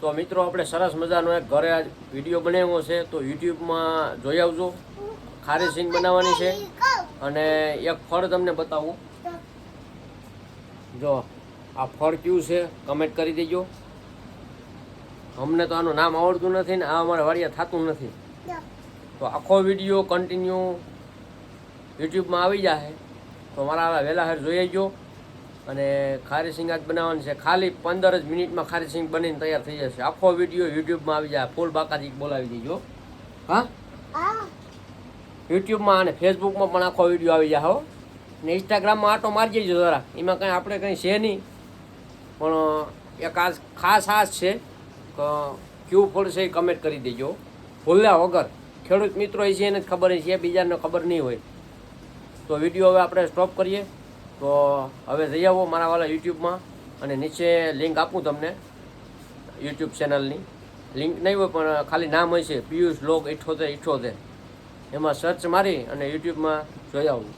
તો મિત્રો આપણે સરસ મજાનો એક ઘરે આજ વિડીયો બનાવ્યો છે, તો યુટ્યુબમાં જોઈ આવજો. ખારી સિંગ બનાવવાની છે અને એક ફળ તમને બતાવું. જો આ ફળ કયું છે કમેન્ટ કરી દેજો. અમને તો આનું નામ આવડતું નથી ને આ અમારે વાડિયા થતું નથી, તો આખો વિડીયો કન્ટિન્યુ યુટ્યુબમાં આવી જાય તો મારા વહેલા હાર જોઈ આવજો. અને ખારી સિંગ આજ બનાવવાની છે, ખાલી 15 જ મિનિટમાં ખારી સિંગ બનીને તૈયાર થઈ જશે. આખો વિડીયો યુટ્યુબમાં આવી જાય, ફૂલ બાકાજી બોલાવી દેજો. હા, યુટ્યુબમાં અને ફેસબુકમાં પણ આખો વિડીયો આવી જાય હો. ને ઇન્સ્ટાગ્રામમાં આટો મારી દેજો જરા, એમાં કંઈ આપણે કંઈ છે નહીં, પણ એક આ ખાસ છે કે કયું ફળ છે એ કમેન્ટ કરી દેજો ભૂલ્યા વગર. ખેડૂત મિત્રો છે એને જ ખબર છે, બીજાને ખબર નહીં હોય. તો વિડીયો હવે આપણે સ્ટોપ કરીએ. તો હવે જઈ આવો મારા વાળા યુટ્યુબમાં, અને નીચે લિંક આપું તમને યુટ્યુબ ચેનલની. લિંક નહીં હોય પણ ખાલી નામ હોય છે પિયુષ લોગ 7878, એમાં સર્ચ મારી અને યુટ્યુબમાં જોઈ આવું.